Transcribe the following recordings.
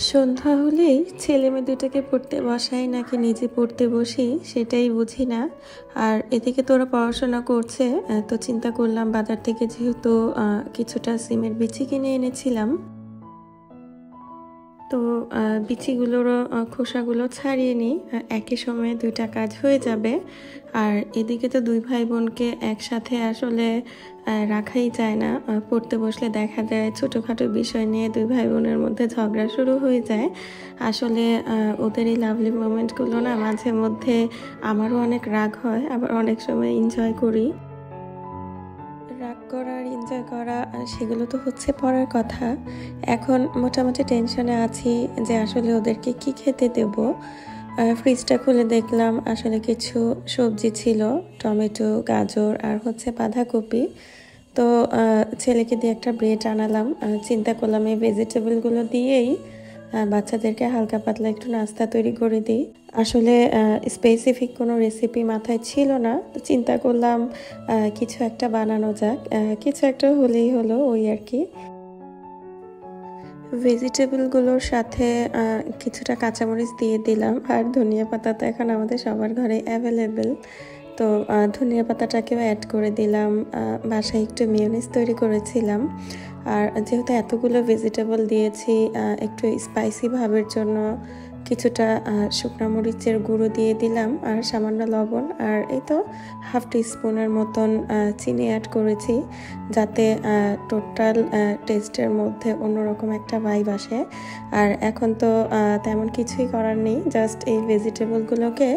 সন্ধ্যা হলেই ছেলেমেয়ে দুটোকে পড়তে বসাই নাকি নিজে পড়তে বসি সেটাই বুঝি না। আর এদিকে তোরা পড়াশোনা করছে, তো চিন্তা করলাম বাজার থেকে যেহেতু কিছুটা সিমের বিচি কিনে এনেছিলাম, তো বিচিগুলোরও খোসাগুলো ছাড়িয়ে নিই, একই সময়ে দুইটা কাজ হয়ে যাবে। আর এদিকে তো দুই ভাই বোনকে একসাথে আসলে রাখাই যায় না। পড়তে বসলে দেখা যায় ছোটোখাটো বিষয় নিয়ে দুই ভাই বোনের মধ্যে ঝগড়া শুরু হয়ে যায়। আসলে ওদের এই লাভলি মোমেন্টগুলো না মাঝে মধ্যে আমারও অনেক রাগ হয়, আবার অনেক সময় এনজয় করি। রাগ করা আর এনজয় করা সেগুলো তো হচ্ছে পরের কথা। এখন মোটামুটি টেনশনে আছি যে আসলে ওদেরকে কি খেতে দেব। ফ্রিজটা খুলে দেখলাম আসলে কিছু সবজি ছিল, টমেটো, গাজর আর হচ্ছে বাঁধাকপি। তো ছেলেকে দিয়ে একটা ব্রেড আনালাম। চিন্তা করলাম এই ভেজিটেবলগুলো দিয়েই বাচ্চাদেরকে হালকা পাতলা একটু নাস্তা তৈরি করে দিই। আসলে স্পেসিফিক কোনো রেসিপি মাথায় ছিল না, তো চিন্তা করলাম কিছু একটা বানানো যাক, কিছু একটা হলেই হলো ওই আর কি। ভেজিটেবলগুলোর সাথে কিছুটা কাঁচামরিচ দিয়ে দিলাম, আর ধনিয়া পাতা তো এখন আমাদের সবার ঘরে অ্যাভেলেবেল। তো ধনিয়া পাতাটাকেও অ্যাড করে দিলাম। বাসায় একটু মেয়োনিজ তৈরি করেছিলাম। আর যেহেতু এতগুলো ভেজিটেবল দিয়েছি, একটু স্পাইসি ভাবের জন্য কিছুটা শুকনো মরিচের গুঁড়ো দিয়ে দিলাম আর সামান্য লবণ, আর এই তো হাফ টিস্পুনের মতন চিনি অ্যাড করেছি, যাতে টোটাল টেস্টের মধ্যে অন্যরকম একটা ভাইব আসে। আর এখন তো তেমন কিছুই করার নেই, জাস্ট এই ভেজিটেবলগুলোকে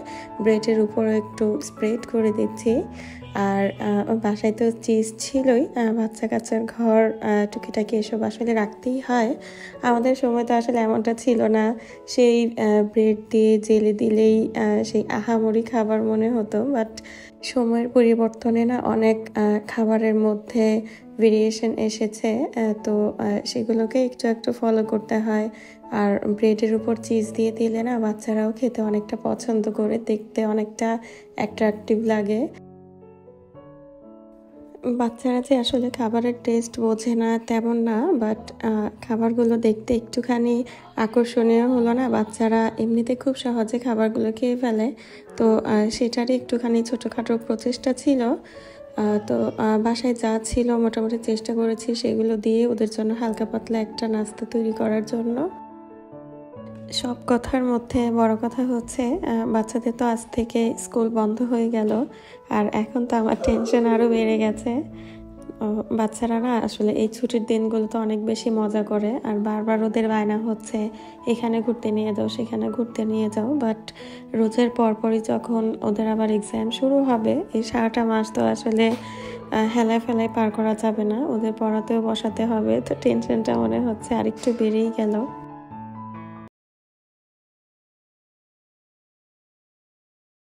ব্রেডের উপরে একটু স্প্রেড করে দিচ্ছি। আর বাসায় তো চিজ ছিলই, বাচ্চা কাচ্চার ঘর টুকিটাকি এসব আসলে রাখতেই হয়। আমাদের সময় তো আসলে এমনটা ছিল না, সেই ব্রেড দিয়ে জেলে দিলেই সেই আহামরি খাবার মনে হতো। বাট সময়ের পরিবর্তনে না অনেক খাবারের মধ্যে ভেরিয়েশন এসেছে, তো সেগুলোকে একটু একটু ফলো করতে হয়। আর ব্রেডের উপর চিজ দিয়ে দিলে না বাচ্চারাও খেতে অনেকটা পছন্দ করে, দেখতে অনেকটা অ্যাট্রাকটিভ লাগে। বাচ্চারা যে আসলে খাবারের টেস্ট বোঝে না তেমন না, বাট খাবারগুলো দেখতে একটুখানি আকর্ষণীয় হলো না, বাচ্চারা এমনিতে খুব সহজে খাবারগুলো খেয়ে ফেলে। তো সেটারই একটুখানি ছোটোখাটো প্রচেষ্টা ছিল। তো বাসায় যা ছিল মোটামুটি চেষ্টা করেছি সেগুলো দিয়ে ওদের জন্য হালকা পাতলা একটা নাস্তা তৈরি করার জন্য। সব কথার মধ্যে বড় কথা হচ্ছে বাচ্চাদের তো আজ থেকে স্কুল বন্ধ হয়ে গেল, আর এখন তো আমার টেনশন আরও বেড়ে গেছে। বাচ্চারা না আসলে এই ছুটির দিনগুলোতে অনেক বেশি মজা করে, আর বারবার ওদের বায়না হচ্ছে এখানে ঘুরতে নিয়ে যাও সেখানে ঘুরতে নিয়ে যাও। বাট রোজের পরপরই যখন ওদের আবার এক্সাম শুরু হবে, এই সারাটা মাস তো আসলে হেলায় ফেলায় পার করা যাবে না, ওদের পড়াতেও বসাতে হবে। তো টেনশনটা মনে হচ্ছে আরেকটু বেড়েই গেল।